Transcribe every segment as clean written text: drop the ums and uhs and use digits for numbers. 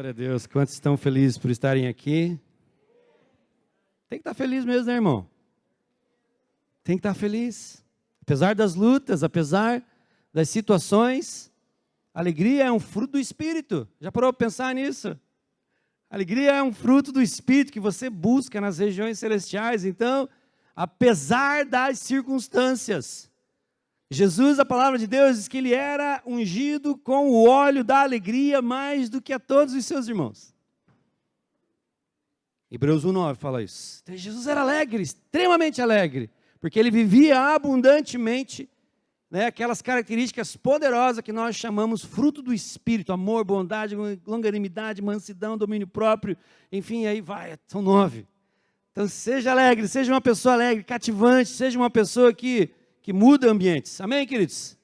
Glória a Deus. Quantos estão felizes por estarem aqui? Tem que estar feliz mesmo, né, irmão? Tem que estar feliz. Apesar das lutas, apesar das situações, alegria é um fruto do Espírito. Já parou para pensar nisso? Alegria é um fruto do Espírito que você busca nas regiões celestiais. Então, apesar das circunstâncias, Jesus, a palavra de Deus, diz que ele era ungido com o óleo da alegria mais do que a todos os seus irmãos. Hebreus 1:9 fala isso. Então, Jesus era alegre, extremamente alegre, porque ele vivia abundantemente, aquelas características poderosas que nós chamamos fruto do Espírito: amor, bondade, longanimidade, mansidão, domínio próprio, enfim, aí vai, são 9. Então seja alegre, seja uma pessoa alegre, cativante, seja uma pessoa que muda ambientes. Amém, queridos?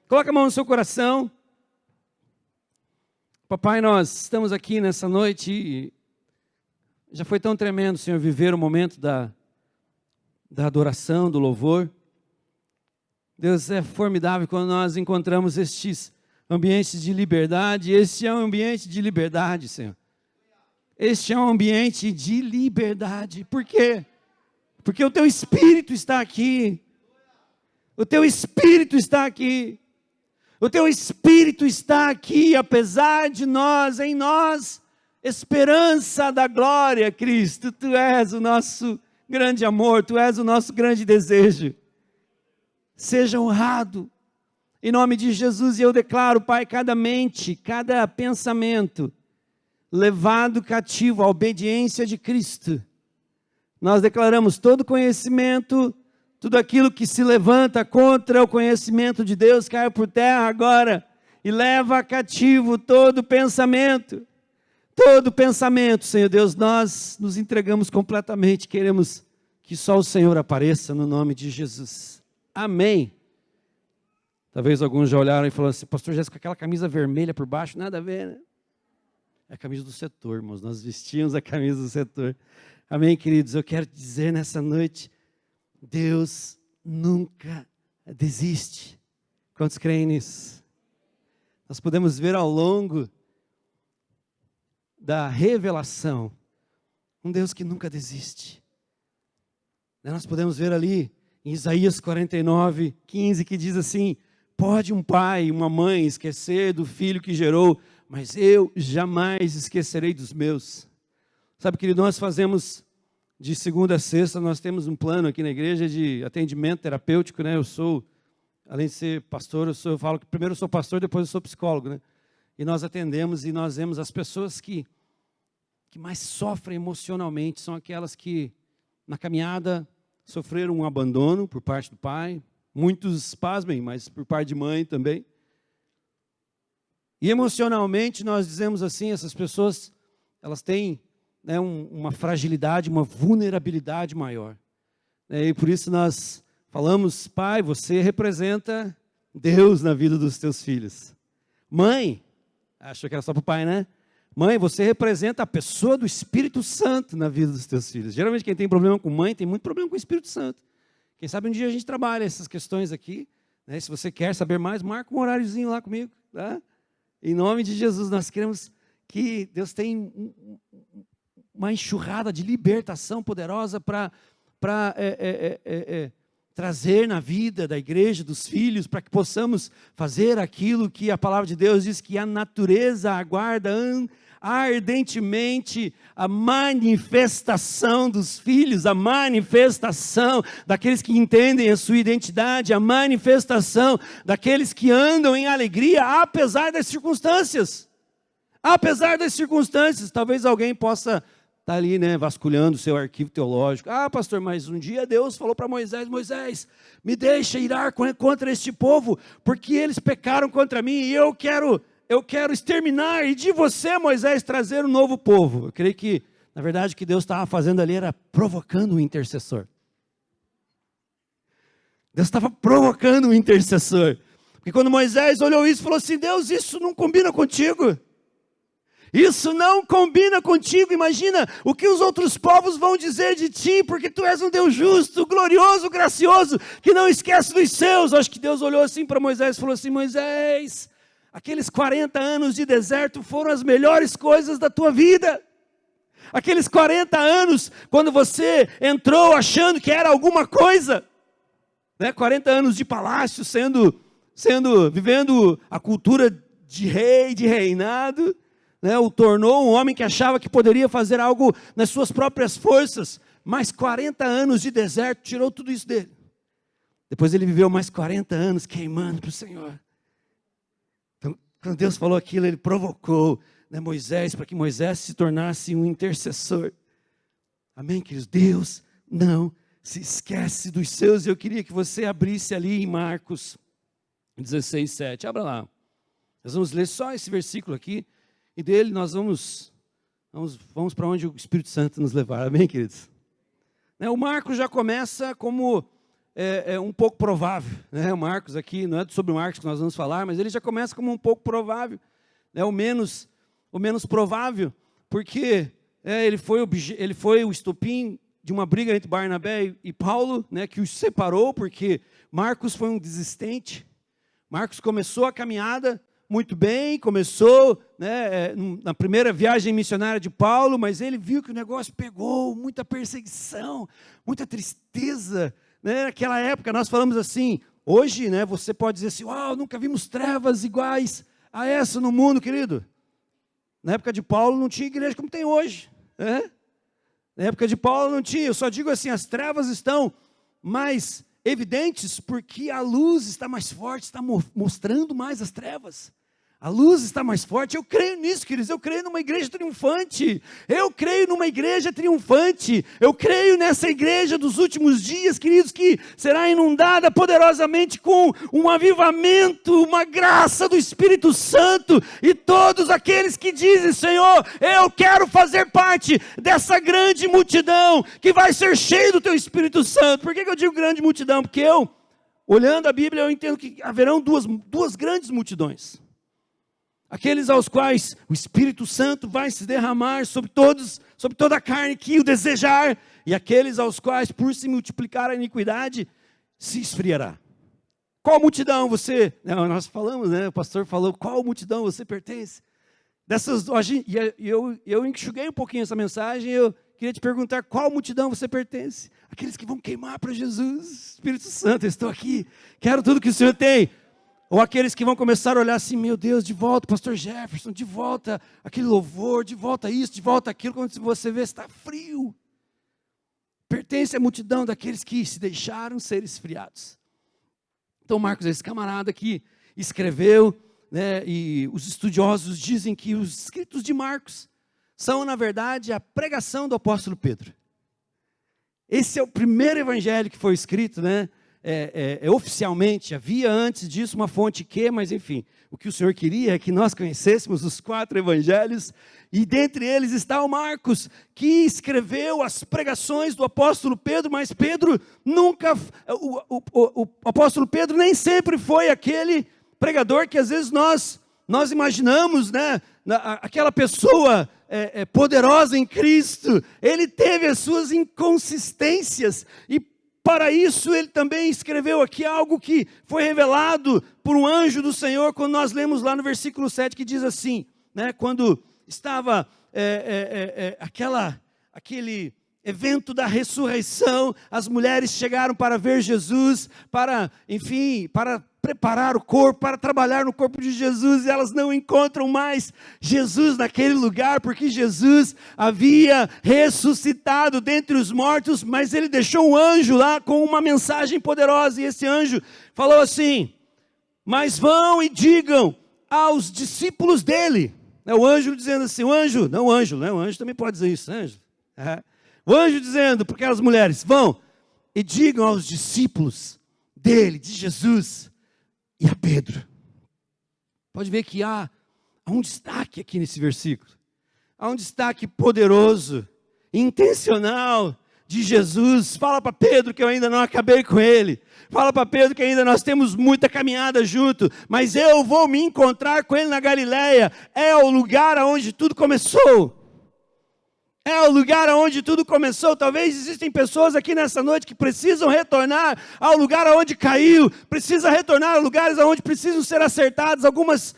Coloca a mão no seu coração. Papai, nós estamos aqui nessa noite e já foi tão tremendo, Senhor, viver o momento da adoração, do louvor. Deus, é formidável quando nós encontramos estes ambientes de liberdade. Este é um ambiente de liberdade, Senhor. Este é um ambiente de liberdade. Por quê? Porque o Teu Espírito está aqui. O Teu Espírito está aqui. O Teu Espírito está aqui, apesar de nós, em nós, esperança da glória, Cristo. Tu és o nosso grande amor, Tu és o nosso grande desejo. Seja honrado, em nome de Jesus. E eu declaro, Pai, cada mente, cada pensamento, levado cativo à obediência de Cristo. Nós declaramos todo conhecimento, tudo aquilo que se levanta contra o conhecimento de Deus, cai por terra agora, e leva cativo todo pensamento, Senhor Deus, nós nos entregamos completamente, queremos que só o Senhor apareça no nome de Jesus. Amém. Talvez alguns já olharam e falaram assim: pastor Jéssica, aquela camisa vermelha por baixo, nada a ver, né? É a camisa do setor, irmãos, nós vestimos a camisa do setor. Amém, queridos? Eu quero dizer nessa noite, Deus nunca desiste. Quantos creem nisso? Nós podemos ver ao longo da revelação um Deus que nunca desiste. Nós podemos ver ali em Isaías 49:15, que diz assim: pode um pai e uma mãe esquecer do filho que gerou, mas eu jamais esquecerei dos meus. Sabe, querido, nós fazemos de segunda a sexta, nós temos um plano aqui na igreja de atendimento terapêutico, Eu sou, além de ser pastor, eu falo que primeiro eu sou pastor, depois eu sou psicólogo, E nós atendemos e nós vemos as pessoas que mais sofrem emocionalmente, são aquelas que na caminhada sofreram um abandono por parte do pai, muitos pasmem, mas por parte de mãe também. E emocionalmente nós dizemos assim, essas pessoas, elas têm uma fragilidade, uma vulnerabilidade maior. E por isso nós falamos: pai, você representa Deus na vida dos teus filhos. Mãe, achou que era só para o pai, né? Mãe, você representa a pessoa do Espírito Santo na vida dos teus filhos. Geralmente quem tem problema com mãe tem muito problema com o Espírito Santo. Quem sabe um dia a gente trabalha essas questões aqui. Se você quer saber mais, marca um horáriozinho lá comigo. Tá? Em nome de Jesus, nós queremos que Deus tenha uma enxurrada de libertação poderosa para trazer na vida da igreja, dos filhos, para que possamos fazer aquilo que a palavra de Deus diz que a natureza aguarda ardentemente, a manifestação dos filhos, a manifestação daqueles que entendem a sua identidade, a manifestação daqueles que andam em alegria, apesar das circunstâncias. Apesar das circunstâncias, talvez alguém possa estar ali, vasculhando o seu arquivo teológico. Ah, pastor, mas um dia Deus falou para Moisés: Moisés, me deixa irar contra este povo, porque eles pecaram contra mim e eu quero exterminar e de você, Moisés, trazer um novo povo. Eu creio que, na verdade, o que Deus estava fazendo ali era provocando um intercessor. Deus estava provocando um intercessor. Porque quando Moisés olhou isso, falou assim: Deus, isso não combina contigo. Isso não combina contigo. Imagina o que os outros povos vão dizer de ti, porque tu és um Deus justo, glorioso, gracioso, que não esquece dos seus. Acho que Deus olhou assim para Moisés e falou assim: Moisés, aqueles 40 anos de deserto foram as melhores coisas da tua vida. Aqueles 40 anos, quando você entrou achando que era alguma coisa, né? 40 anos de palácio, vivendo a cultura de rei, de reinado, né? O tornou um homem que achava que poderia fazer algo nas suas próprias forças, mas 40 anos de deserto tirou tudo isso dele. Depois ele viveu mais 40 anos queimando para o Senhor. Então, quando Deus falou aquilo, ele provocou, né, Moisés, para que Moisés se tornasse um intercessor. Amém, queridos? Deus não se esquece dos seus. Eu queria que você abrisse ali em Marcos 16, 7. Abra lá. Nós vamos ler só esse versículo aqui, e dele nós vamos para onde o Espírito Santo nos levar. Amém, queridos? O Marcos já começa como um pouco provável, né? O Marcos aqui, não é sobre o Marcos que nós vamos falar, mas ele já começa como um pouco provável, né? o menos provável, porque ele foi o estopim de uma briga entre Barnabé e Paulo, né, que os separou, porque Marcos foi um desistente. Marcos começou a caminhada muito bem, começou, né, na primeira viagem missionária de Paulo, mas ele viu que o negócio pegou, muita perseguição, muita tristeza, né? Naquela época nós falamos assim, hoje, né, você pode dizer assim, uau, nunca vimos trevas iguais a essa no mundo, querido. Na época de Paulo não tinha igreja como tem hoje, né? Na época de Paulo não tinha, eu só digo assim, as trevas estão mais evidentes porque a luz está mais forte, está mostrando mais as trevas. A luz está mais forte. Eu creio nisso, queridos. Eu creio numa igreja triunfante. Eu creio numa igreja triunfante. Eu creio nessa igreja dos últimos dias, queridos, que será inundada poderosamente com um avivamento, uma graça do Espírito Santo. E todos aqueles que dizem, Senhor, eu quero fazer parte dessa grande multidão que vai ser cheia do Teu Espírito Santo. Por que eu digo grande multidão? Porque olhando a Bíblia, eu entendo que haverão duas grandes multidões. Aqueles aos quais o Espírito Santo vai se derramar sobre toda a carne que o desejar, e aqueles aos quais, por se multiplicar a iniquidade, se esfriará. Qual multidão você, nós falamos, né, o pastor falou, qual multidão você pertence? Eu enxuguei um pouquinho essa mensagem, eu queria te perguntar, qual multidão você pertence? Aqueles que vão queimar para Jesus. Espírito Santo, eu estou aqui, quero tudo que o Senhor tem. Ou aqueles que vão começar a olhar assim, meu Deus, de volta, pastor Jefferson, de volta aquele louvor, de volta isso, de volta aquilo, quando você vê, está frio. Pertence à multidão daqueles que se deixaram ser esfriados. Então Marcos, esse camarada que escreveu, né, e os estudiosos dizem que os escritos de Marcos são, na verdade, a pregação do apóstolo Pedro. Esse é o primeiro evangelho que foi escrito, né? Oficialmente, havia antes disso uma fonte mas enfim, o que o Senhor queria é que nós conhecêssemos os 4 evangelhos, e dentre eles está o Marcos, que escreveu as pregações do apóstolo Pedro, mas Pedro nunca, o apóstolo Pedro nem sempre foi aquele pregador que às vezes nós imaginamos, né, aquela pessoa poderosa em Cristo. Ele teve as suas inconsistências, e para isso, ele também escreveu aqui algo que foi revelado por um anjo do Senhor, quando nós lemos lá no versículo 7, que diz assim, né, quando estava aquele evento da ressurreição, as mulheres chegaram para ver Jesus, para preparar o corpo, para trabalhar no corpo de Jesus, e elas não encontram mais Jesus naquele lugar, porque Jesus havia ressuscitado dentre os mortos, mas ele deixou um anjo lá com uma mensagem poderosa, e esse anjo falou assim, mas vão e digam aos discípulos dele, o anjo dizendo assim, o anjo também pode dizer isso, anjo, o anjo dizendo para aquelas mulheres, vão e digam aos discípulos dele, de Jesus, e a Pedro. Pode ver que há um destaque aqui nesse versículo. Há um destaque poderoso, intencional de Jesus. Fala para Pedro que eu ainda não acabei com ele. Fala para Pedro que ainda nós temos muita caminhada junto, mas eu vou me encontrar com ele na Galileia. É o lugar onde tudo começou. é o lugar onde tudo começou. Talvez existem pessoas aqui nessa noite que precisam retornar ao lugar onde caiu, precisa retornar a lugares onde precisam ser acertados algumas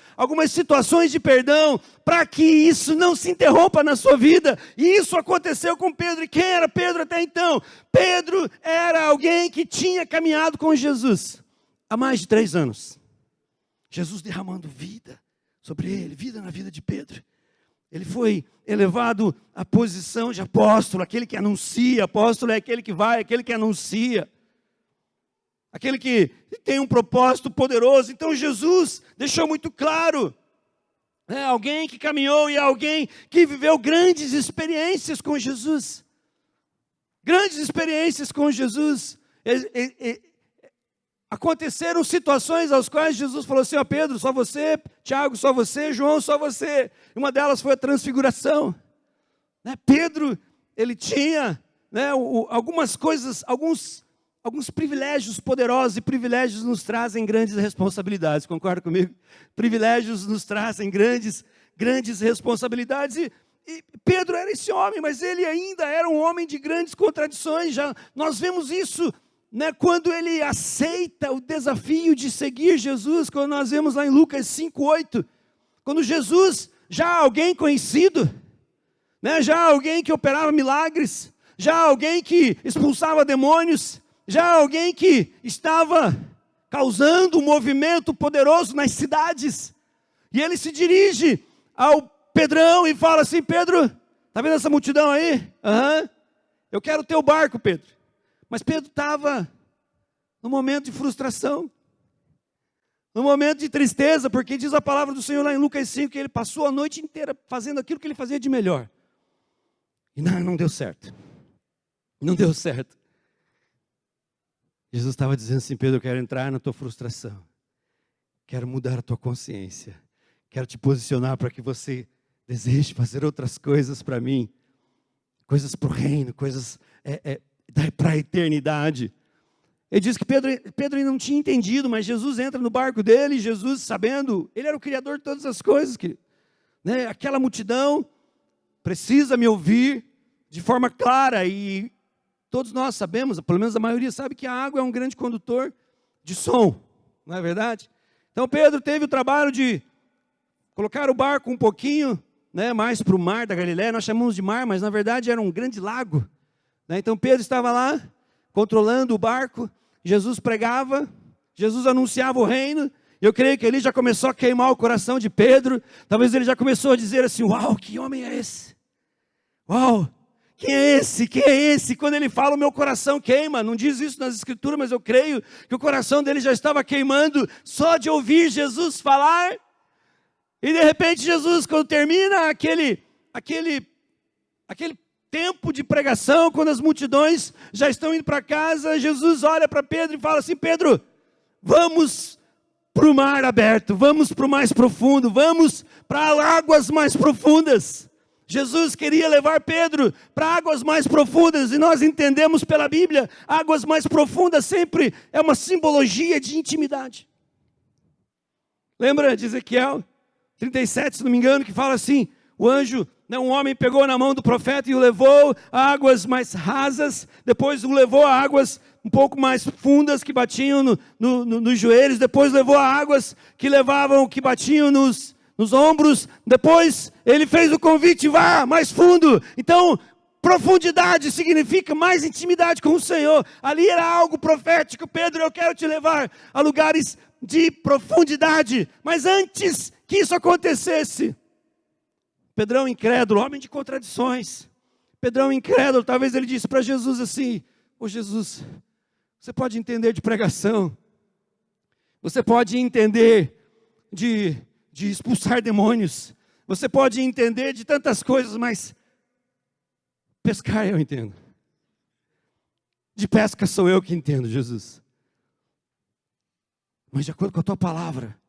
situações de perdão, para que isso não se interrompa na sua vida. E isso aconteceu com Pedro. E quem era Pedro até então? Pedro era alguém que tinha caminhado com Jesus há mais de 3 anos. Jesus derramando vida sobre ele, vida na vida de Pedro. Ele foi elevado à posição de apóstolo, aquele que anuncia. Apóstolo é aquele que vai, aquele que anuncia. Aquele que tem um propósito poderoso. Então Jesus deixou muito claro. Alguém que caminhou e alguém que viveu grandes experiências com Jesus. Grandes experiências com Jesus. Aconteceram situações às quais Jesus falou assim: ó Pedro, só você, Tiago, só você, João, só você. E uma delas foi a transfiguração. Pedro, ele tinha algumas coisas, alguns privilégios poderosos, e privilégios nos trazem grandes responsabilidades, concorda comigo? Privilégios nos trazem grandes responsabilidades, e Pedro era esse homem, mas ele ainda era um homem de grandes contradições. Nós vemos isso quando ele aceita o desafio de seguir Jesus, quando nós vemos lá em Lucas 5:8, quando Jesus, já alguém conhecido, já alguém que operava milagres, já alguém que expulsava demônios, já alguém que estava causando um movimento poderoso nas cidades, e ele se dirige ao Pedrão e fala assim: Pedro, está vendo essa multidão aí? Eu quero o teu barco, Pedro. Mas Pedro estava no momento de frustração, no momento de tristeza, porque diz a palavra do Senhor lá em Lucas 5, que ele passou a noite inteira fazendo aquilo que ele fazia de melhor. E não deu certo. Não deu certo. Jesus estava dizendo assim: Pedro, eu quero entrar na tua frustração. Quero mudar a tua consciência. Quero te posicionar para que você deseje fazer outras coisas para mim. Coisas para o reino, coisas para a eternidade. Ele diz que Pedro ainda não tinha entendido, mas Jesus entra no barco dele, Jesus, sabendo, ele era o Criador de todas as coisas, aquela multidão precisa me ouvir de forma clara, e todos nós sabemos, pelo menos a maioria sabe, que a água é um grande condutor de som, não é verdade? Então Pedro teve o trabalho de colocar o barco um pouquinho mais para o mar da Galileia. Nós chamamos de mar, mas na verdade era um grande lago. Então Pedro estava lá, controlando o barco, Jesus pregava, Jesus anunciava o reino. Eu creio que ele já começou a queimar o coração de Pedro. Talvez ele já começou a dizer assim: uau, que homem é esse? Uau, quem é esse? Quem é esse? Quando ele fala, o meu coração queima. Não diz isso nas escrituras, mas eu creio que o coração dele já estava queimando só de ouvir Jesus falar. E de repente Jesus, quando termina aquele tempo de pregação, quando as multidões já estão indo para casa, Jesus olha para Pedro e fala assim: Pedro, vamos para o mar aberto, vamos para o mais profundo, vamos para águas mais profundas. Jesus queria levar Pedro para águas mais profundas, e nós entendemos pela Bíblia, águas mais profundas sempre é uma simbologia de intimidade. Lembra de Ezequiel 37, se não me engano, que fala assim: o anjo, um homem pegou na mão do profeta e o levou a águas mais rasas, depois o levou a águas um pouco mais fundas que batiam nos joelhos, depois levou a águas que batiam nos ombros, depois ele fez o convite: vá mais fundo. Então, profundidade significa mais intimidade com o Senhor. Ali era algo profético: Pedro, eu quero te levar a lugares de profundidade. Mas antes que isso acontecesse, Pedrão incrédulo, homem de contradições, Pedrão incrédulo, talvez ele disse para Jesus assim: ô Jesus, você pode entender de pregação, você pode entender de expulsar demônios, você pode entender de tantas coisas, mas pescar eu entendo. De pesca sou eu que entendo, Jesus. Mas de acordo com a tua palavra,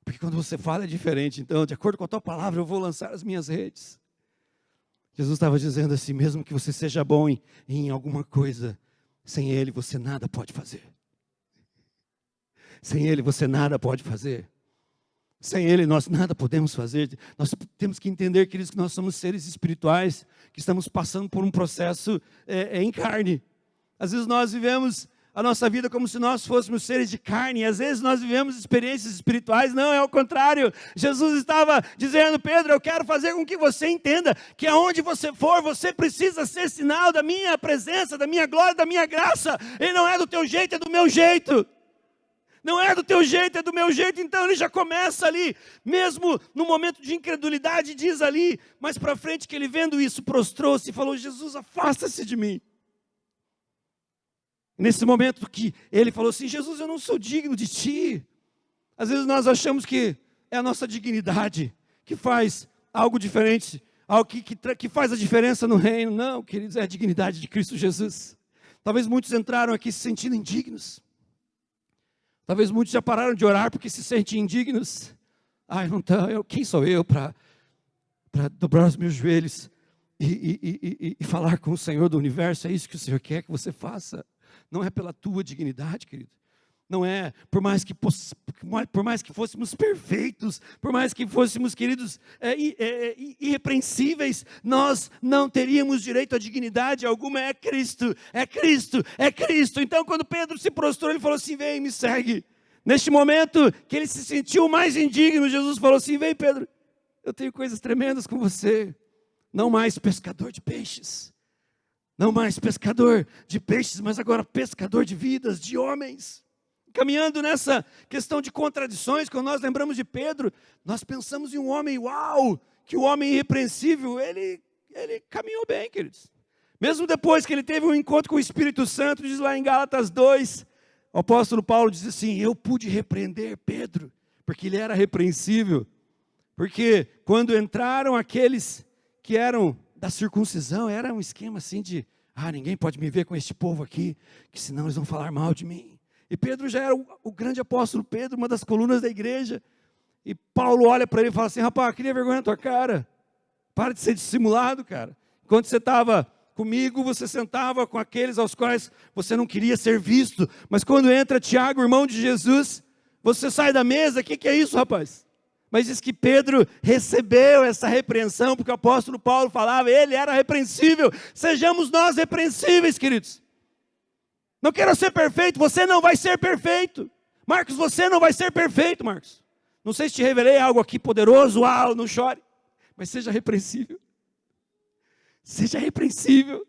porque quando você fala é diferente, então de acordo com a tua palavra eu vou lançar as minhas redes. Jesus estava dizendo assim: mesmo que você seja bom em alguma coisa, sem Ele você nada pode fazer. Sem Ele você nada pode fazer. Sem Ele nós nada podemos fazer. Nós temos que entender, queridos, que nós somos seres espirituais, que estamos passando por um processo em carne. Às vezes nós vivemos a nossa vida como se nós fôssemos seres de carne, e às vezes nós vivemos experiências espirituais. Não, é o contrário. Jesus estava dizendo: Pedro, eu quero fazer com que você entenda que aonde você for, você precisa ser sinal da minha presença, da minha glória, da minha graça. E não é do teu jeito, é do meu jeito. Não é do teu jeito, é do meu jeito. Então ele já começa ali, mesmo no momento de incredulidade, diz ali, mais para frente, que ele vendo isso, prostrou-se e falou: Jesus, afasta-se de mim. Nesse momento que ele falou assim: Jesus, eu não sou digno de ti. Às vezes nós achamos que é a nossa dignidade que faz algo diferente, algo que faz a diferença no reino. Não, queridos, é a dignidade de Cristo Jesus. Talvez muitos entraram aqui se sentindo indignos. Talvez muitos já pararam de orar porque se sentem indignos. Quem sou eu para dobrar os meus joelhos e falar com o Senhor do universo? É isso que o Senhor quer que você faça. Não é pela tua dignidade, querido. Não é, por mais que fôssemos perfeitos, por mais que fôssemos, queridos, irrepreensíveis, nós não teríamos direito à dignidade alguma. É Cristo, é Cristo, é Cristo. Então, quando Pedro se prostrou, ele falou assim: vem, me segue. Neste momento que ele se sentiu mais indigno, Jesus falou assim: vem, Pedro, eu tenho coisas tremendas com você. Não mais pescador de peixes. Não mais pescador de peixes, mas agora pescador de vidas, de homens. Caminhando nessa questão de contradições, quando nós lembramos de Pedro, nós pensamos em um homem, que o homem irrepreensível, ele caminhou bem, queridos. Mesmo depois que ele teve um encontro com o Espírito Santo, diz lá em Gálatas 2, o apóstolo Paulo diz assim: eu pude repreender Pedro, porque ele era repreensível. Porque quando entraram aqueles que eram da circuncisão, era um esquema assim de: ninguém pode me ver com este povo aqui, que senão eles vão falar mal de mim. E Pedro já era o grande apóstolo Pedro, uma das colunas da igreja. E Paulo olha para ele e fala assim: rapaz, cria vergonha na tua cara. Para de ser dissimulado, cara. Enquanto você estava comigo, você sentava com aqueles aos quais você não queria ser visto. Mas quando entra Tiago, irmão de Jesus, você sai da mesa. O que é isso, rapaz? Mas diz que Pedro recebeu essa repreensão, porque o apóstolo Paulo falava, ele era repreensível. Sejamos nós repreensíveis, queridos. Não quero ser perfeito, você não vai ser perfeito. Marcos, você não vai ser perfeito, Marcos. Não sei se te revelei algo aqui poderoso, não chore. Mas seja repreensível. Seja repreensível.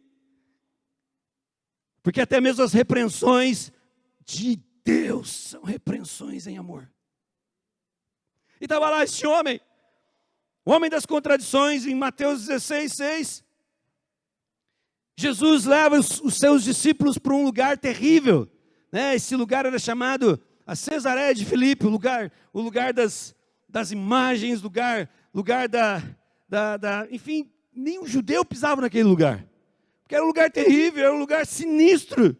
Porque até mesmo as repreensões de Deus são repreensões em amor. E estava lá este homem, o homem das contradições, em Mateus 16, 6. Jesus leva os seus discípulos para um lugar terrível, né? Esse lugar era chamado a Cesareia de Filipe, o lugar das imagens, lugar enfim, nenhum judeu pisava naquele lugar, porque era um lugar terrível, era um lugar sinistro.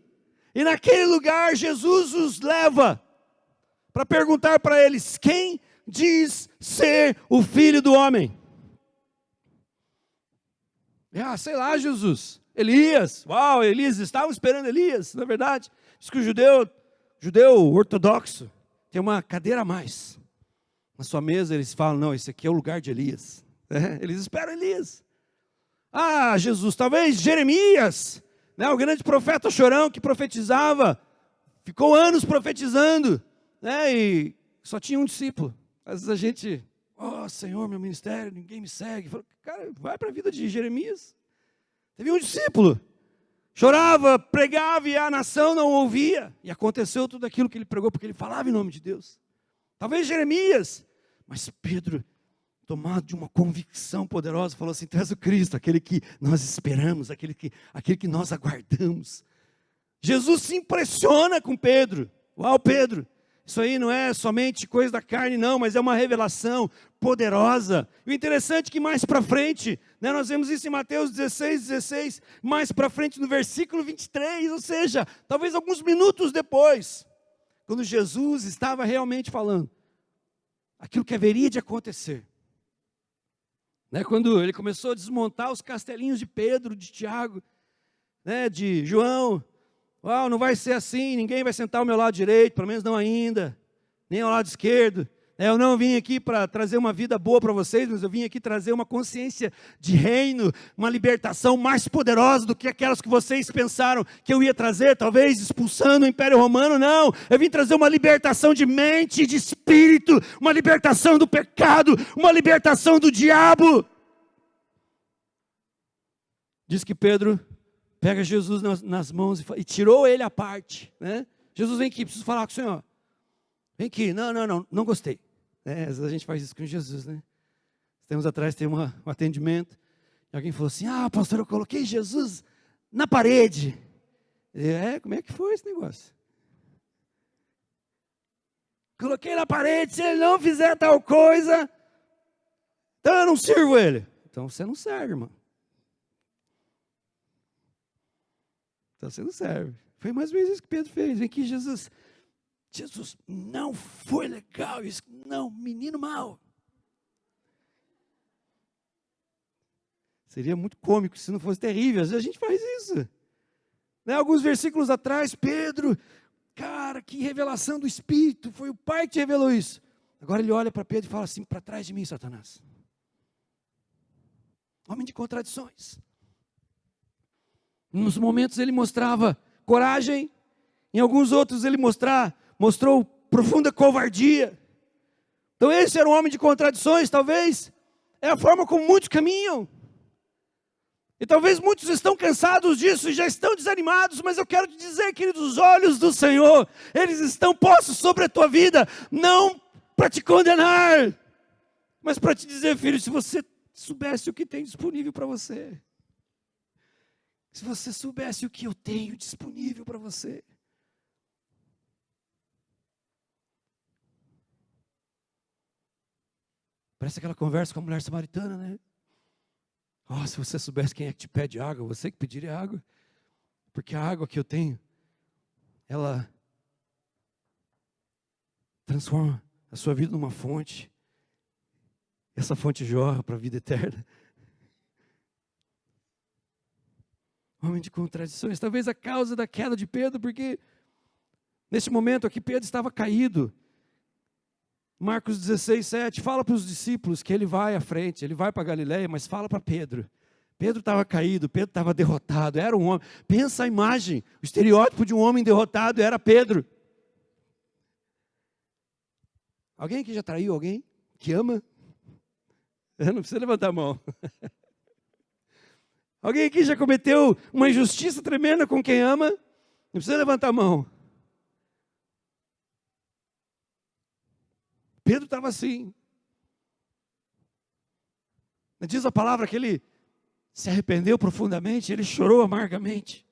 E naquele lugar Jesus os leva para perguntar para eles: quem diz ser o Filho do Homem? Sei lá, Jesus. Elias, Elias, estavam esperando Elias, na verdade. Diz que o judeu ortodoxo tem uma cadeira a mais. Na sua mesa eles falam: não, esse aqui é o lugar de Elias. Eles esperam Elias. Jesus, talvez Jeremias, né, o grande profeta chorão que profetizava, ficou anos profetizando, né, e só tinha um discípulo. Às vezes a gente, Senhor, meu ministério, ninguém me segue. Fala, cara, vai para a vida de Jeremias. Teve um discípulo, chorava, pregava e a nação não ouvia. E aconteceu tudo aquilo que ele pregou, porque ele falava em nome de Deus. Talvez Jeremias, mas Pedro, tomado de uma convicção poderosa, falou assim: tu és o Cristo, aquele que nós esperamos, aquele que nós aguardamos. Jesus se impressiona com Pedro. Pedro, isso aí não é somente coisa da carne, não, mas é uma revelação poderosa. E o interessante é que mais para frente, né, nós vemos isso em Mateus 16, mais para frente no versículo 23, ou seja, talvez alguns minutos depois, quando Jesus estava realmente falando aquilo que haveria de acontecer, né, quando ele começou a desmontar os castelinhos de Pedro, de Tiago, né, de João. Não vai ser assim, ninguém vai sentar ao meu lado direito, pelo menos não ainda, nem ao lado esquerdo. Eu não vim aqui para trazer uma vida boa para vocês, mas eu vim aqui trazer uma consciência de reino, uma libertação mais poderosa do que aquelas que vocês pensaram que eu ia trazer, talvez expulsando o Império Romano. Não, eu vim trazer uma libertação de mente, de espírito, uma libertação do pecado, uma libertação do diabo. Diz que Pedro pega Jesus nas mãos e tirou ele à parte, né? Jesus, vem aqui, preciso falar com o Senhor. Vem aqui, não gostei. A gente faz isso com Jesus, né? Tempos atrás tem um atendimento, e alguém falou assim, pastor, eu coloquei Jesus na parede. Como é que foi esse negócio? Coloquei na parede, se ele não fizer tal coisa, então eu não sirvo ele. Então você não serve, irmão. Então você não serve. Foi mais ou menos isso que Pedro fez. Vem aqui, Jesus, não foi legal isso. Não, menino mau. Seria muito cômico se não fosse terrível. Às vezes a gente faz isso. Né? Alguns versículos atrás, Pedro, cara, que revelação do Espírito. Foi o Pai que te revelou isso. Agora ele olha para Pedro e fala assim, para trás de mim, Satanás. Homem de contradições. Nos momentos ele mostrava coragem, em alguns outros ele mostrou profunda covardia. Então esse era um homem de contradições, talvez é a forma como muitos caminham. E talvez muitos estão cansados disso e já estão desanimados, mas eu quero te dizer, queridos, os olhos do Senhor, eles estão postos sobre a tua vida, não para te condenar, mas para te dizer, filho, se você soubesse o que tem disponível para você, se você soubesse o que eu tenho disponível para você. Parece aquela conversa com a mulher samaritana, né? Se você soubesse quem é que te pede água, você que pediria água. Porque a água que eu tenho, ela transforma a sua vida numa fonte. Essa fonte jorra para a vida eterna. Homem de contradições, talvez a causa da queda de Pedro, porque nesse momento aqui Pedro estava caído. Marcos 16, 7, fala para os discípulos que ele vai à frente, ele vai para Galileia, mas fala para Pedro. Pedro estava caído, Pedro estava derrotado, era um homem. Pensa a imagem, o estereótipo de um homem derrotado era Pedro. Alguém aqui já traiu alguém que ama? Não precisa levantar a mão. Alguém aqui já cometeu uma injustiça tremenda com quem ama? Não precisa levantar a mão. Pedro estava assim. Diz a palavra que ele se arrependeu profundamente, ele chorou amargamente.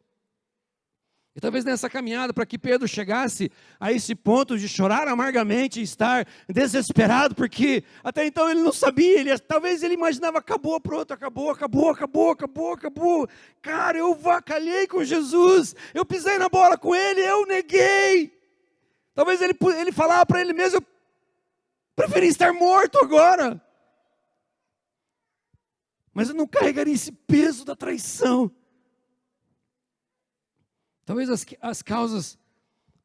E talvez nessa caminhada, para que Pedro chegasse a esse ponto de chorar amargamente e estar desesperado, porque até então ele não sabia, talvez ele imaginava, acabou, pronto, acabou. Cara, eu vacalhei com Jesus, eu pisei na bola com ele, eu neguei. Talvez ele falava para ele mesmo, eu preferi estar morto agora. Mas eu não carregaria esse peso da traição. Talvez as causas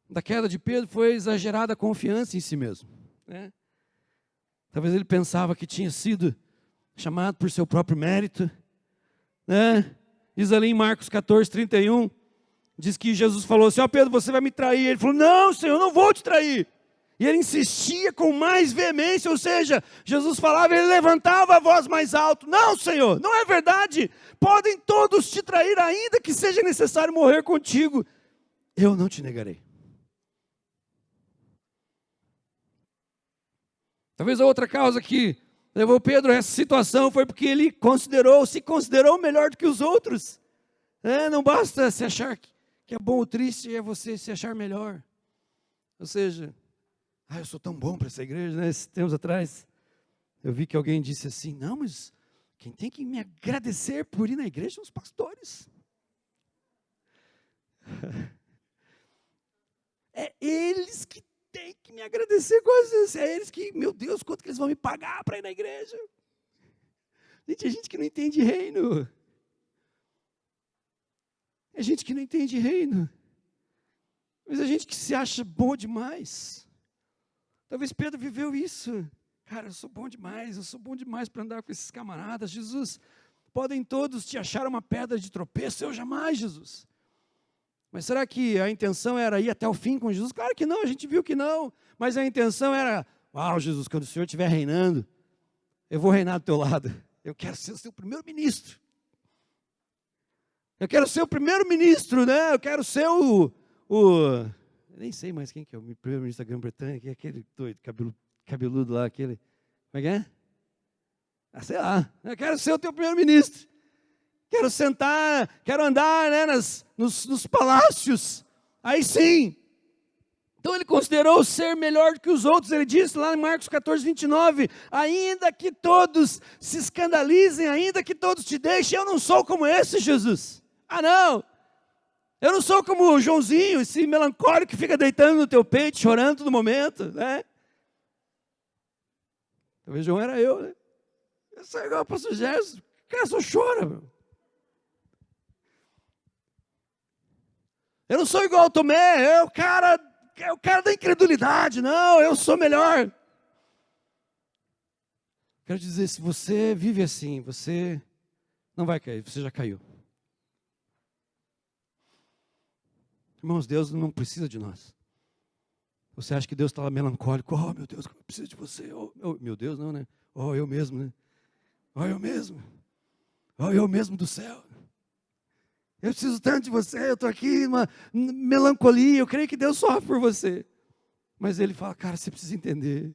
da queda de Pedro foi exagerada confiança em si mesmo, né? Talvez ele pensava que tinha sido chamado por seu próprio mérito, né? Diz ali em Marcos 14, 31, diz que Jesus falou assim, Pedro, você vai me trair. Ele falou, não, Senhor, eu não vou te trair. E ele insistia com mais veemência, ou seja, Jesus falava, ele levantava a voz mais alto. Não, Senhor, não é verdade. Podem todos te trair, ainda que seja necessário morrer contigo. Eu não te negarei. Talvez a outra causa que levou Pedro a essa situação foi porque ele se considerou melhor do que os outros. Não basta se achar que é bom ou triste, é você se achar melhor. Ou seja, eu sou tão bom para essa igreja, né? Esses tempos atrás, eu vi que alguém disse assim, não, mas quem tem que me agradecer por ir na igreja são os pastores. É eles que têm que me agradecer coisas, é eles que, meu Deus, quanto que eles vão me pagar para ir na igreja? Gente, é gente que não entende reino. É gente que não entende reino. Mas é gente que se acha boa demais. Talvez Pedro viveu isso. Cara, eu sou bom demais para andar com esses camaradas. Jesus, podem todos te achar uma pedra de tropeço, eu jamais, Jesus. Mas será que a intenção era ir até o fim com Jesus? Claro que não, a gente viu que não. Mas a intenção era, uau, Jesus, quando o Senhor estiver reinando, eu vou reinar do teu lado. Eu quero ser o seu primeiro-ministro. Eu quero ser o primeiro-ministro, né? Eu quero ser eu nem sei mais quem que é o primeiro-ministro da Grã-Bretanha, que é aquele doido, cabeludo lá, aquele. Como é que é? Ah, sei lá. Eu quero ser o teu primeiro-ministro. Quero sentar, quero andar, né, nos palácios. Aí sim. Então ele considerou ser melhor do que os outros. Ele disse lá em Marcos 14, 29, ainda que todos se escandalizem, ainda que todos te deixem, eu não sou como esse, Jesus. Ah, não. Eu não sou como o Joãozinho, esse melancólico que fica deitando no teu peito, chorando todo momento, né? Talvez João era eu, né? Eu sou igual o pastor Gerson. O cara só chora, meu. Eu não sou igual ao Tomé, é o cara da incredulidade. Não, eu sou melhor. Quero dizer, se você vive assim, você não vai cair, você já caiu. Irmãos, Deus não precisa de nós. Você acha que Deus está lá melancólico? Oh, meu Deus, eu preciso de você. Oh, meu Deus, não, né? Oh, eu mesmo, né? Oh, eu mesmo. Oh, eu mesmo do céu. Eu preciso tanto de você, eu estou aqui, uma melancolia, eu creio que Deus sofre por você. Mas Ele fala, cara, você precisa entender.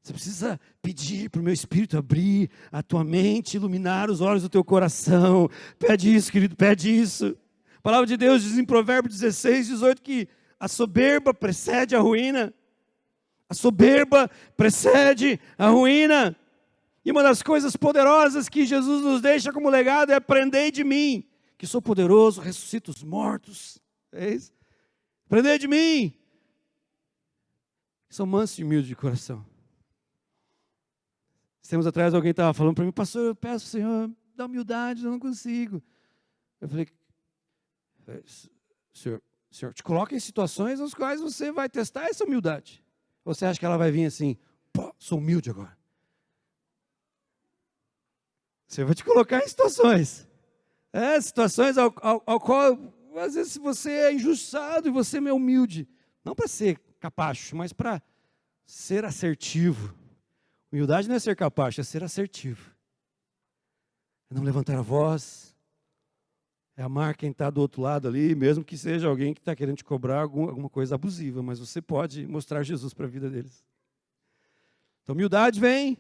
Você precisa pedir para o meu Espírito abrir a tua mente, iluminar os olhos do teu coração. Pede isso, querido, pede isso. A palavra de Deus diz em Provérbios 16, 18 que a soberba precede a ruína. A soberba precede a ruína. E uma das coisas poderosas que Jesus nos deixa como legado é aprender de mim, que sou poderoso, ressuscito os mortos. É isso? Aprender de mim. Sou manso e humilde de coração. Tempos atrás alguém estava falando para mim, pastor, eu peço ao Senhor, dá humildade, eu não consigo. Eu falei, Senhor, te coloca em situações nas quais você vai testar essa humildade. Ou você acha que ela vai vir assim, pô, sou humilde agora. Você vai te colocar em situações. Situações ao qual, às vezes, você é injustiçado e você é humilde. Não para ser capacho, mas para ser assertivo. Humildade não é ser capacho, é ser assertivo. É não levantar a voz. É amar quem está do outro lado ali, mesmo que seja alguém que está querendo te cobrar alguma coisa abusiva. Mas você pode mostrar Jesus para a vida deles. Então, humildade vem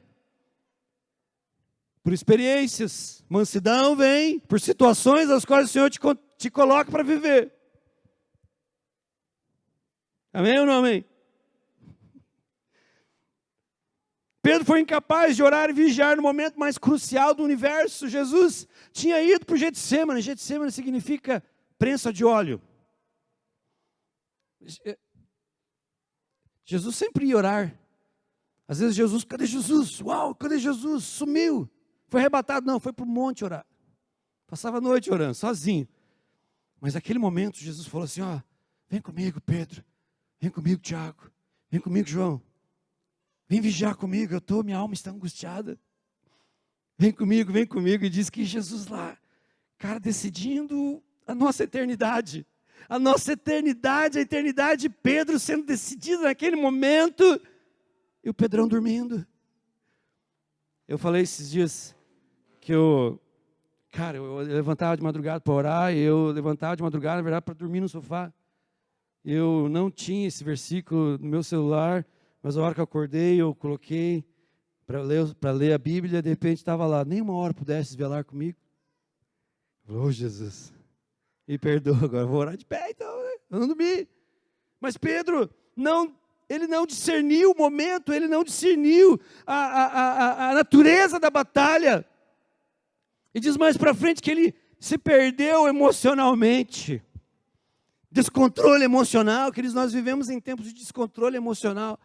por experiências. Mansidão vem por situações as quais o Senhor te coloca para viver. Amém ou não amém? Pedro foi incapaz de orar e vigiar no momento mais crucial do universo. Jesus tinha ido para o Getsêmani. Getsêmani significa prensa de óleo. Jesus sempre ia orar. Às vezes Jesus, cadê Jesus? Uau, cadê Jesus? Sumiu. Foi arrebatado? Não, foi para o monte orar. Passava a noite orando, sozinho. Mas naquele momento Jesus falou assim, ó, vem comigo Pedro, vem comigo Tiago, vem comigo João. Vem vigiar comigo, minha alma está angustiada. Vem comigo, e diz que Jesus lá, cara, decidindo a nossa eternidade. A nossa eternidade, a eternidade de Pedro sendo decidida naquele momento. E o Pedrão dormindo. Eu falei esses dias que eu levantava de madrugada para orar, e eu levantava de madrugada, na verdade, para dormir no sofá. Eu não tinha esse versículo no meu celular, mas a hora que eu acordei, eu coloquei para ler a Bíblia, de repente estava lá, nem uma hora pudesse velar comigo. Oh, Jesus, me perdoa, agora vou orar de pé, então, né? Eu não dormi. Mas Pedro, ele não discerniu o momento, ele não discerniu a natureza da batalha. E diz mais para frente que ele se perdeu emocionalmente. Descontrole emocional, queridos, nós vivemos em tempos de descontrole emocional.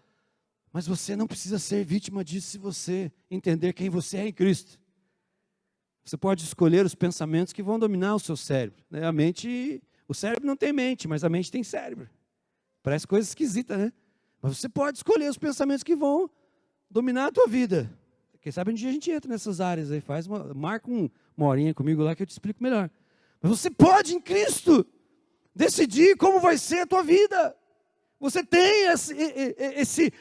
Mas você não precisa ser vítima disso se você entender quem você é em Cristo. Você pode escolher os pensamentos que vão dominar o seu cérebro. Né? O cérebro não tem mente, mas a mente tem cérebro. Parece coisa esquisita, né? Mas você pode escolher os pensamentos que vão dominar a tua vida. Quem sabe um dia a gente entra nessas áreas aí, marca uma horinha comigo lá que eu te explico melhor. Mas você pode em Cristo decidir como vai ser a tua vida. Você tem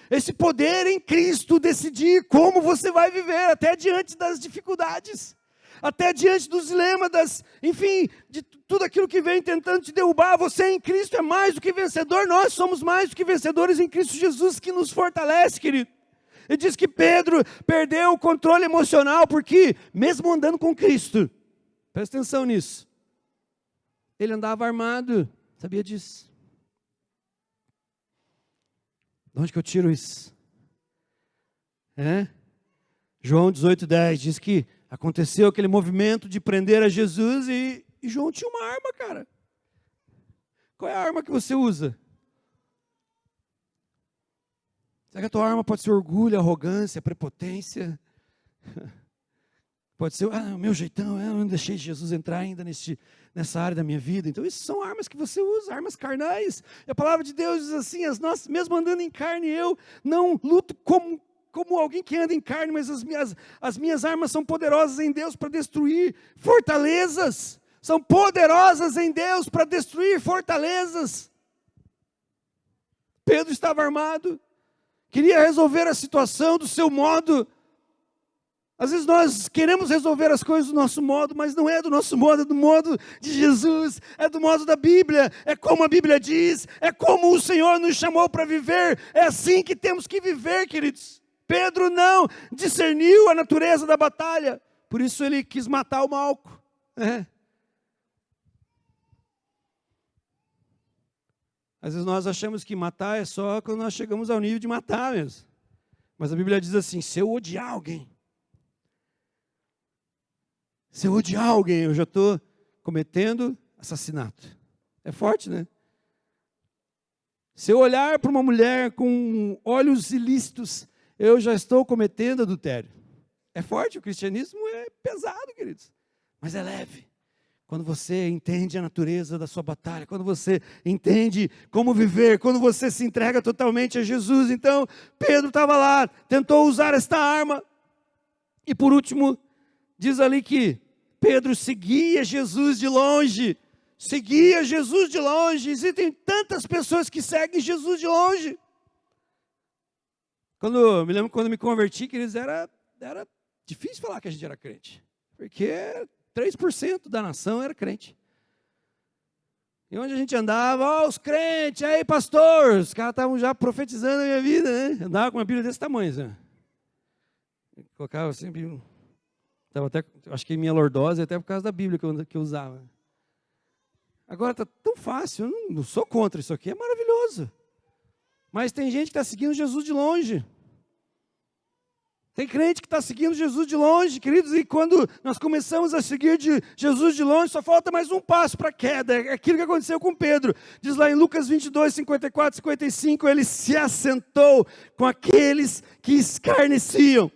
esse poder em Cristo, decidir como você vai viver, até diante das dificuldades, até diante dos dilemas, enfim, de tudo aquilo que vem tentando te derrubar. Você em Cristo é mais do que vencedor, nós somos mais do que vencedores em Cristo Jesus, que nos fortalece, querido. Ele diz que Pedro perdeu o controle emocional, porque mesmo andando com Cristo, presta atenção nisso, ele andava armado, sabia disso? De onde que eu tiro isso? João 18:10 diz que aconteceu aquele movimento de prender a Jesus e João tinha uma arma, cara. Qual é a arma que você usa? Será que a tua arma pode ser orgulho, arrogância, prepotência? Pode ser, o meu jeitão, eu não deixei Jesus entrar ainda nessa área da minha vida. Então, isso são armas que você usa, armas carnais. E a palavra de Deus diz assim, mesmo andando em carne, eu não luto como alguém que anda em carne, mas as minhas armas são poderosas em Deus para destruir fortalezas. São poderosas em Deus para destruir fortalezas. Pedro estava armado, queria resolver a situação do seu modo. Às vezes nós queremos resolver as coisas do nosso modo, mas não é do nosso modo, é do modo de Jesus, é do modo da Bíblia, é como a Bíblia diz, é como o Senhor nos chamou para viver, é assim que temos que viver, queridos. Pedro não discerniu a natureza da batalha, por isso ele quis matar o Malco. Às vezes nós achamos que matar é só quando nós chegamos ao nível de matar mesmo. Mas a Bíblia diz assim, se eu odiar alguém, eu já estou cometendo assassinato. É forte, né? Se eu olhar para uma mulher com olhos ilícitos, eu já estou cometendo adultério. É forte, o cristianismo é pesado, queridos. Mas é leve. Quando você entende a natureza da sua batalha, quando você entende como viver, quando você se entrega totalmente a Jesus. Então, Pedro estava lá, tentou usar esta arma. E por último, diz ali que Pedro seguia Jesus de longe. Seguia Jesus de longe. Existem tantas pessoas que seguem Jesus de longe. Me lembro quando me converti, que era difícil falar que a gente era crente. Porque 3% da nação era crente. E onde a gente andava, os crentes, aí pastor, os caras estavam já profetizando a minha vida, né? Andava com uma Bíblia desse tamanho, assim. Colocava sempre, acho que minha lordose, até por causa da Bíblia que eu usava. Agora está tão fácil, eu não sou contra isso aqui, é maravilhoso. Mas tem gente que está seguindo Jesus de longe. Tem crente que está seguindo Jesus de longe, queridos, e quando nós começamos a seguir Jesus de longe, só falta mais um passo para a queda. É aquilo que aconteceu com Pedro. Diz lá em Lucas 22, 54, 55, ele se assentou com aqueles que escarneciam.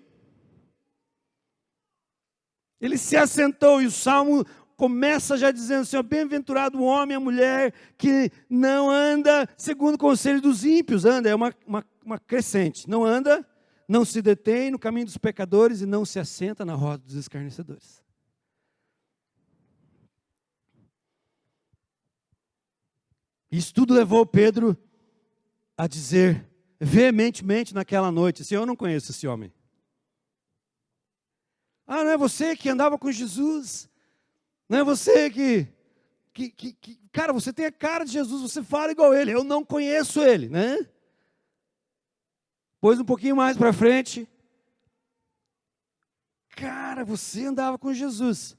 Ele se assentou, e o Salmo começa já dizendo assim, bem-aventurado o homem e a mulher que não anda segundo o conselho dos ímpios. Anda, é uma crescente. Não anda, não se detém no caminho dos pecadores e não se assenta na roda dos escarnecedores. Isso tudo levou Pedro a dizer veementemente naquela noite, assim, eu não conheço esse homem. Não é você que andava com Jesus? Não é você cara, você tem a cara de Jesus, você fala igual ele. Eu não conheço ele, né? Pois um pouquinho mais para frente, cara, você andava com Jesus.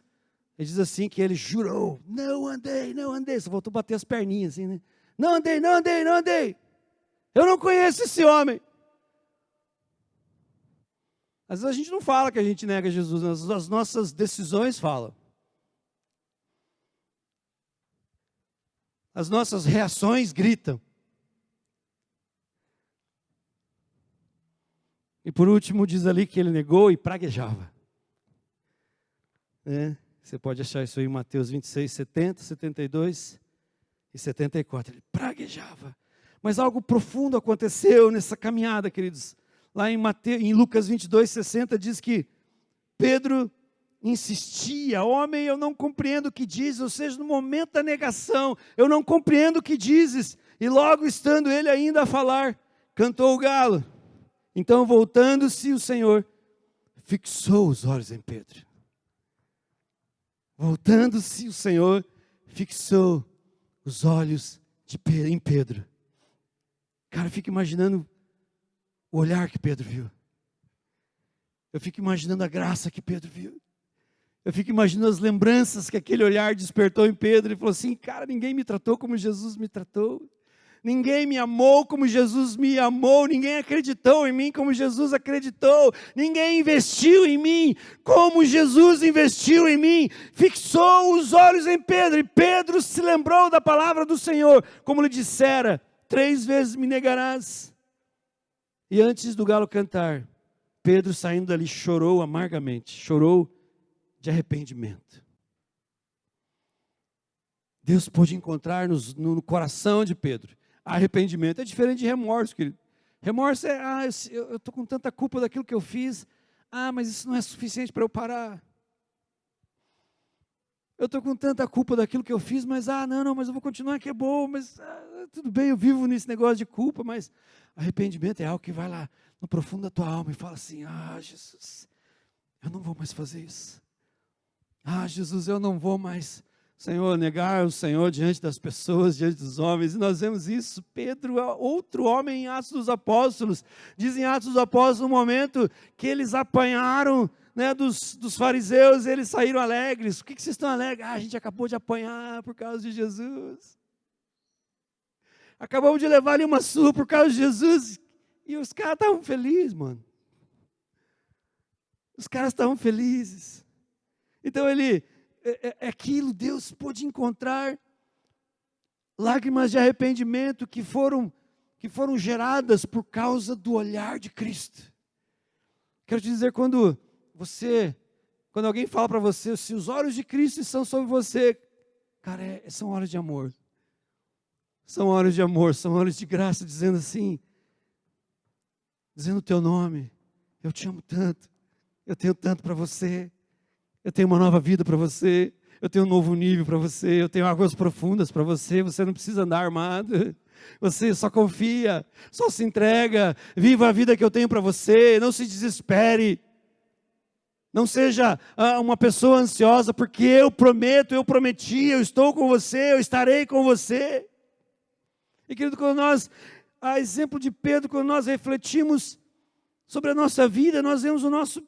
Ele diz assim que ele jurou, não andei. Só voltou a bater as perninhas assim, né? Não andei. Eu não conheço esse homem. Às vezes a gente não fala que a gente nega Jesus, mas as nossas decisões falam. As nossas reações gritam. E por último diz ali que ele negou e praguejava. Você pode achar isso aí em Mateus 26, 70, 72 e 74. Ele praguejava. Mas algo profundo aconteceu nessa caminhada, queridos. Lá em Lucas 22:60 diz que Pedro insistia: homem, eu não compreendo o que dizes, ou seja, no momento da negação, eu não compreendo o que dizes. E logo estando ele ainda a falar, cantou o galo. Então, voltando-se, o Senhor fixou os olhos em Pedro. Voltando-se, o Senhor fixou os olhos em Pedro. Cara, eu fico imaginando o olhar que Pedro viu. Eu fico imaginando a graça que Pedro viu. Eu fico imaginando as lembranças que aquele olhar despertou em Pedro. Ele falou assim: cara, ninguém me tratou como Jesus me tratou. Ninguém me amou como Jesus me amou. Ninguém acreditou em mim como Jesus acreditou. Ninguém investiu em mim como Jesus investiu em mim. Fixou os olhos em Pedro. E Pedro se lembrou da palavra do Senhor. Como lhe dissera: 3 vezes me negarás. E antes do galo cantar, Pedro, saindo dali, chorou amargamente. Chorou de arrependimento. Deus pôde encontrar no coração de Pedro arrependimento. É diferente de remorso, querido. Remorso é: eu estou com tanta culpa daquilo que eu fiz. Mas isso não é suficiente para eu parar. Eu estou com tanta culpa daquilo que eu fiz, mas mas eu vou continuar, que é bom, mas tudo bem, eu vivo nesse negócio de culpa, mas arrependimento é algo que vai lá no profundo da tua alma e fala assim: Jesus, eu não vou mais fazer isso. Jesus, eu não vou mais, Senhor, negar o Senhor diante das pessoas, diante dos homens. E nós vemos isso. Pedro, outro homem em Atos dos Apóstolos, diz em Atos dos Apóstolos, no momento que eles apanharam, né, dos fariseus, eles saíram alegres. O que vocês estão alegres? A gente acabou de apanhar por causa de Jesus. Acabamos de levar ali uma surra por causa de Jesus. E os caras estavam felizes, mano. Os caras estavam felizes. Então é aquilo, Deus pôde encontrar lágrimas de arrependimento que foram geradas por causa do olhar de Cristo. Quero te dizer, quando alguém fala para você: se os olhos de Cristo estão sobre você, cara, são olhos de amor. São olhos de amor, são olhos de graça, dizendo assim, dizendo o teu nome: eu te amo tanto, eu tenho tanto para você, eu tenho uma nova vida para você, eu tenho um novo nível para você, eu tenho águas profundas para você. Você não precisa andar armado, você só confia, só se entrega, viva a vida que eu tenho para você, não se desespere. Não seja uma pessoa ansiosa, porque eu prometo, eu prometi, eu estou com você, eu estarei com você. E querido, a exemplo de Pedro, quando nós refletimos sobre a nossa vida, nós vemos o nosso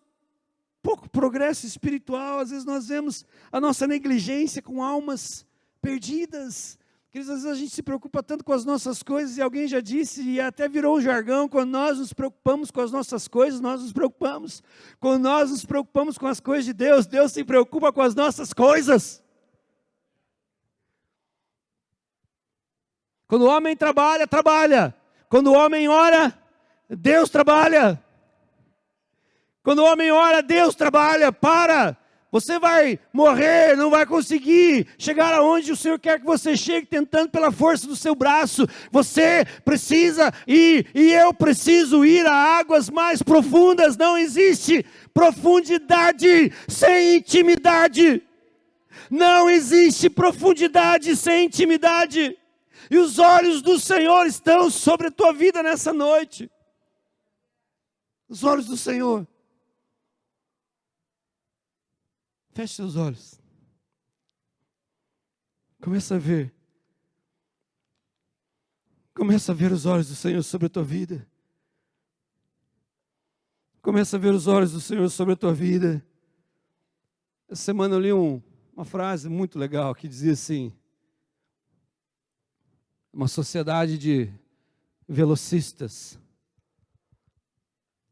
pouco progresso espiritual. Às vezes nós vemos a nossa negligência com almas perdidas. Queridos, às vezes a gente se preocupa tanto com as nossas coisas, e alguém já disse, e até virou um jargão: quando nós nos preocupamos com as nossas coisas, nós nos preocupamos. Quando nós nos preocupamos com as coisas de Deus, Deus se preocupa com as nossas coisas. Quando o homem trabalha, trabalha. Quando o homem ora, Deus trabalha. Quando o homem ora, Deus trabalha. Você vai morrer, não vai conseguir chegar aonde o Senhor quer que você chegue, tentando pela força do seu braço. Você precisa ir, e eu preciso ir a águas mais profundas. Não existe profundidade sem intimidade. Não existe profundidade sem intimidade. E os olhos do Senhor estão sobre a tua vida nessa noite. Os olhos do Senhor. Feche seus olhos. Começa a ver. Começa a ver os olhos do Senhor sobre a tua vida. Começa a ver os olhos do Senhor sobre a tua vida. Essa semana eu li uma frase muito legal que dizia assim: uma sociedade de velocistas.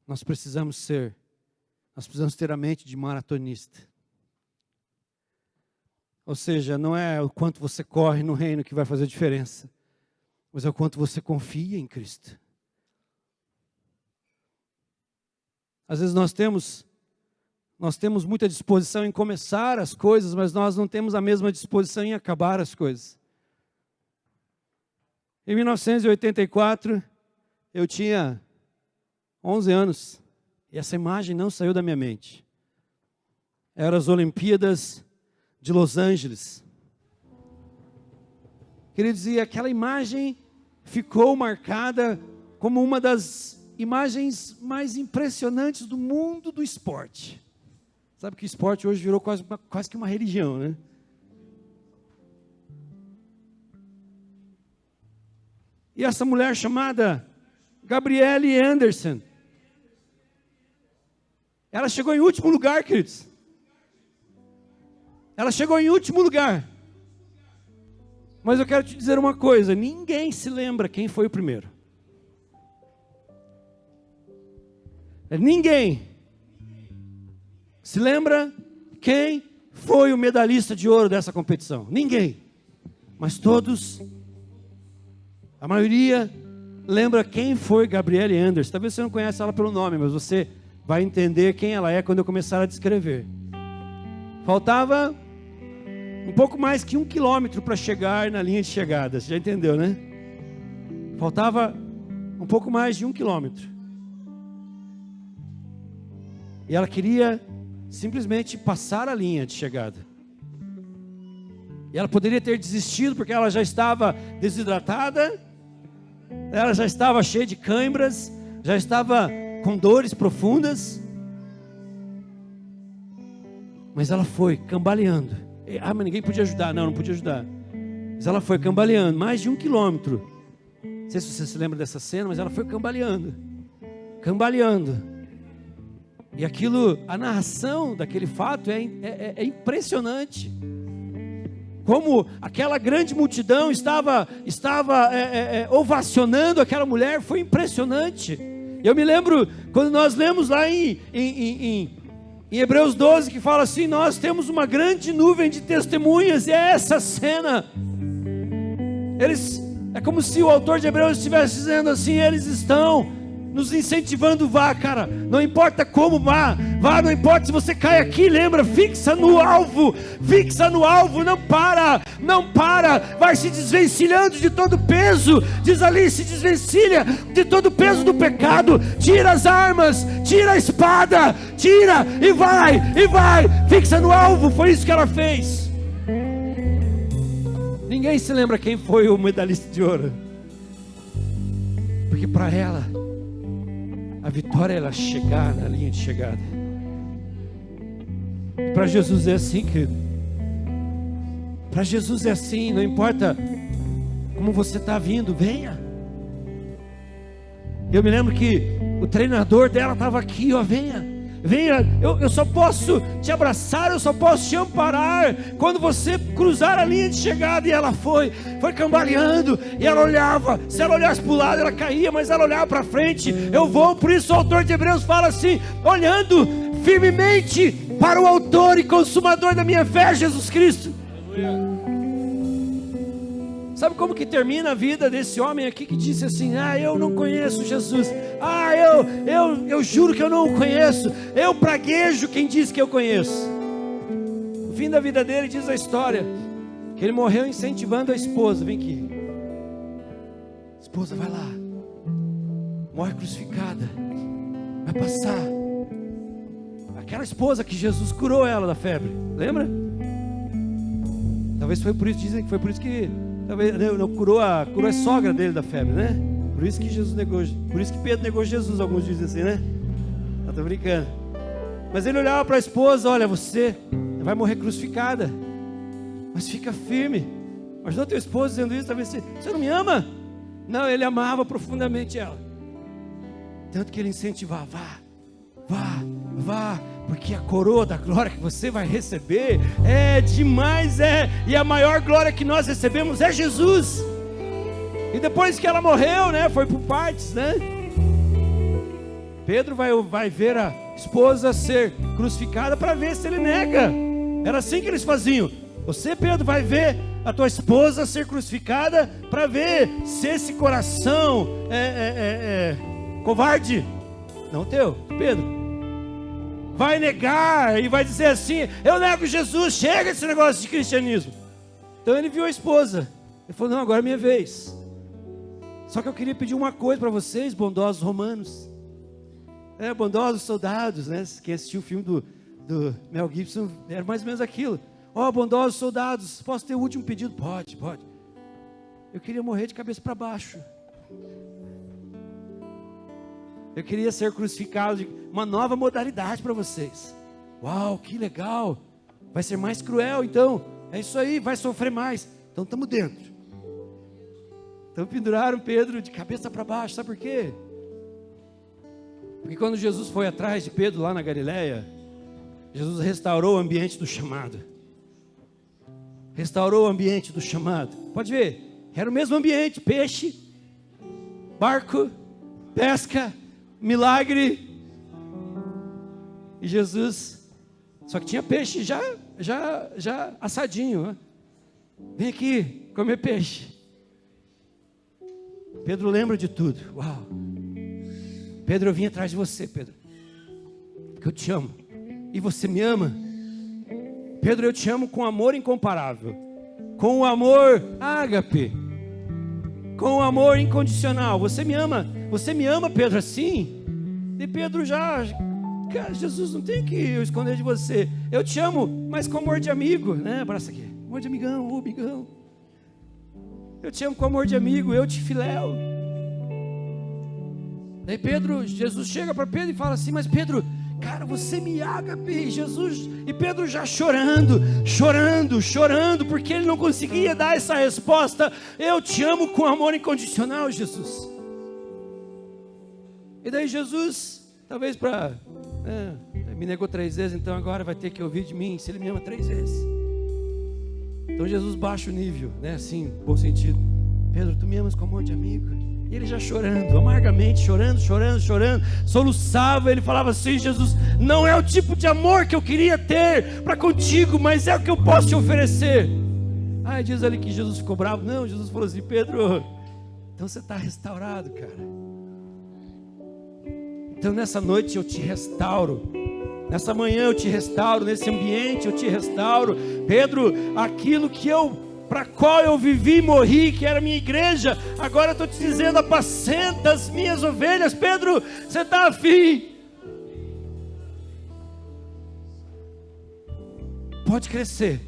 Nós precisamos ter a mente de maratonista. Ou seja, não é o quanto você corre no reino que vai fazer diferença, mas é o quanto você confia em Cristo. Às vezes nós temos muita disposição em começar as coisas, mas nós não temos a mesma disposição em acabar as coisas. Em 1984, eu tinha 11 anos. E essa imagem não saiu da minha mente. Eram as Olimpíadas de Los Angeles. Queridos, e aquela imagem ficou marcada como uma das imagens mais impressionantes do mundo do esporte. Sabe que o esporte hoje virou quase que uma religião, né? E essa mulher chamada Gabrielle Anderson, ela chegou em último lugar, queridos. Ela chegou em último lugar. Mas eu quero te dizer uma coisa, ninguém se lembra quem foi o primeiro. Ninguém se lembra quem foi o medalhista de ouro dessa competição. Ninguém. Mas todos, a maioria, lembra quem foi Gabrielle Anderson. Talvez você não conheça ela pelo nome, mas você vai entender quem ela é quando eu começar a descrever. Faltava um pouco mais que 1 quilômetro para chegar na linha de chegada. Você já entendeu, né? Faltava um pouco mais de 1 quilômetro. E ela queria simplesmente passar a linha de chegada. E ela poderia ter desistido porque ela já estava desidratada, ela já estava cheia de câimbras, já estava com dores profundas. Mas ela foi cambaleando. Ah, mas ninguém podia ajudar. Não podia ajudar. Mas ela foi cambaleando, mais de 1 quilômetro. Não sei se você se lembra dessa cena, mas ela foi cambaleando. Cambaleando. E aquilo, a narração daquele fato é impressionante. Como aquela grande multidão estava ovacionando aquela mulher, foi impressionante. Eu me lembro quando nós lemos lá em Hebreus 12, que fala assim: nós temos uma grande nuvem de testemunhas, e é essa cena. É como se o autor de Hebreus estivesse dizendo assim: eles estão nos incentivando, vá, cara, não importa como, vá, não importa se você cai aqui, lembra, fixa no alvo, não para, vai se desvencilhando de todo o peso, diz ali, se desvencilha de todo o peso do pecado, tira as armas, tira a espada, tira e vai, fixa no alvo. Foi isso que ela fez. Ninguém se lembra quem foi o medalhista de ouro, porque para ela a vitória é ela chegar na linha de chegada. Para Jesus é assim, querido. Para Jesus é assim, não importa como você está vindo, venha. Eu me lembro que o treinador dela estava aqui, ó, venha, eu só posso te abraçar, eu só posso te amparar quando você cruzar a linha de chegada. E ela foi cambaleando, e ela olhava, se ela olhasse para o lado ela caía, mas ela olhava para frente, eu vou. Por isso o autor de Hebreus fala assim: olhando firmemente para o autor e consumador da minha fé, Jesus Cristo. Sabe como que termina a vida desse homem aqui que disse assim: eu não conheço Jesus, eu juro que eu não o conheço, eu praguejo quem diz que eu conheço. No fim da vida dele diz a história que ele morreu incentivando a esposa: vem aqui, esposa, vai lá, morre crucificada, vai passar. Aquela esposa que Jesus curou ela da febre, lembra? Talvez foi por isso, dizem que foi por isso que talvez não curou a sogra dele da febre, né? Por isso que Jesus negou, por isso que Pedro negou Jesus, alguns dizem assim, né? Tô brincando. Mas ele olhava para a esposa: olha, você vai morrer crucificada, mas fica firme. Imagina teu esposo dizendo isso, talvez você não me ama? Não, ele amava profundamente ela. Tanto que ele incentivava: vá, porque a coroa da glória que você vai receber é demais, e a maior glória que nós recebemos é Jesus. E depois que ela morreu, né, foi por partes, né? Pedro vai ver a esposa ser crucificada para ver se ele nega. Era assim que eles faziam. Você, Pedro, vai ver a tua esposa ser crucificada para ver se esse coração é covarde. Não teu, Pedro. Vai negar e vai dizer assim: eu nego Jesus, chega esse negócio de cristianismo. Então ele viu a esposa, ele falou: não, agora é minha vez. Só que eu queria pedir uma coisa para vocês, bondosos romanos. Bondosos soldados, né? Quem assistiu o filme do Mel Gibson, era mais ou menos aquilo. Bondosos soldados, posso ter o último pedido? Pode. Eu queria morrer de cabeça para baixo. Eu queria ser crucificado, uma nova modalidade para vocês. Uau, que legal. Vai ser mais cruel, então. É isso aí, vai sofrer mais. Então estamos dentro. Então penduraram Pedro de cabeça para baixo, sabe por quê? Porque quando Jesus foi atrás de Pedro lá na Galileia, Jesus restaurou o ambiente do chamado. Restaurou o ambiente do chamado. Pode ver, era o mesmo ambiente, peixe, barco, pesca, milagre. E Jesus, só que tinha peixe já assadinho, né? Vem aqui comer peixe. Pedro lembra de tudo. Uau. Pedro, eu vim atrás de você, Pedro, porque eu te amo. E você me ama. Pedro, eu te amo com amor incomparável, com o amor ágape, com o amor incondicional. Você me ama, Pedro, assim? E Pedro cara, Jesus, não tem que eu esconder de você. Eu te amo, mas com amor de amigo, né? Abraça aqui, amor de amigão, amigão. Eu te amo com amor de amigo, eu te filéu. Daí Jesus chega para Pedro e fala assim: mas Pedro, cara, você me ágape, Jesus. E Pedro já chorando, porque ele não conseguia dar essa resposta. Eu te amo com amor incondicional, Jesus. E daí Jesus, talvez me negou 3 vezes, então agora vai ter que ouvir de mim se ele me ama 3 vezes. Então Jesus baixa o nível, né? Assim, bom sentido. Pedro, tu me amas com amor de amigo? E ele já chorando, amargamente, chorando, soluçava. Ele falava assim: Jesus, não é o tipo de amor que eu queria ter para contigo, mas é o que eu posso te oferecer. Diz ali que Jesus ficou bravo. Não, Jesus falou assim: Pedro, então você está restaurado, cara. Então nessa noite eu te restauro. Nessa manhã eu te restauro, nesse ambiente eu te restauro. Pedro, aquilo para qual eu vivi e morri, que era a minha igreja, agora eu estou te dizendo: apacenta as minhas ovelhas. Pedro, você está afim? Pode crescer.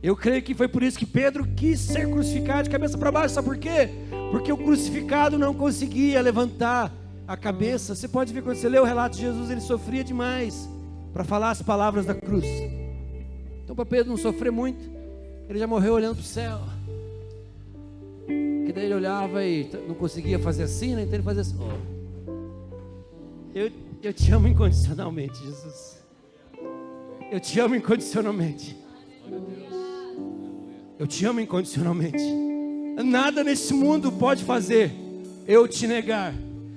Eu creio que foi por isso que Pedro quis ser crucificado de cabeça para baixo. Sabe por quê? Porque o crucificado não conseguia levantar a cabeça. Você pode ver, quando você lê o relato de Jesus, ele sofria demais para falar as palavras da cruz. Então, para Pedro não sofrer muito, ele já morreu olhando para o céu. Que daí ele olhava e não conseguia fazer assim, né? Então ele fazia assim: eu te amo incondicionalmente, Jesus. Eu te amo incondicionalmente. Eu te amo incondicionalmente. Nada nesse mundo pode fazer eu te negar.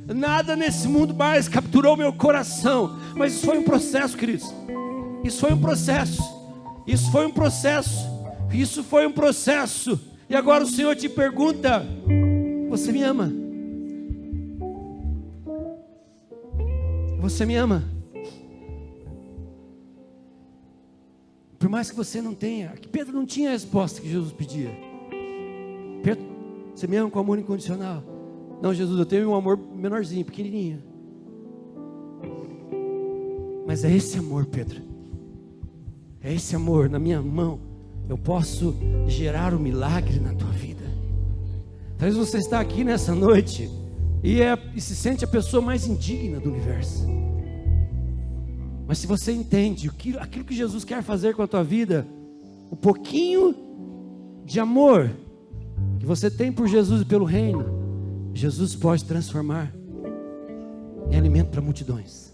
Nada nesse mundo mais capturou meu coração. Mas isso foi um processo, queridos. Isso foi um processo. E agora o Senhor te pergunta: você me ama? Você me ama? Por mais que você não tenha, que Pedro não tinha a resposta que Jesus pedia. Pedro, você me ama com amor incondicional? Não, Jesus, eu tenho um amor menorzinho, pequenininho. Mas é esse amor, Pedro. É esse amor, na minha mão eu posso gerar um milagre na tua vida. Talvez você está aqui nessa noite e se sente a pessoa mais indigna do universo. Mas se você entende aquilo que Jesus quer fazer com a tua vida, o pouquinho de amor que você tem por Jesus e pelo reino, Jesus pode transformar em alimento para multidões.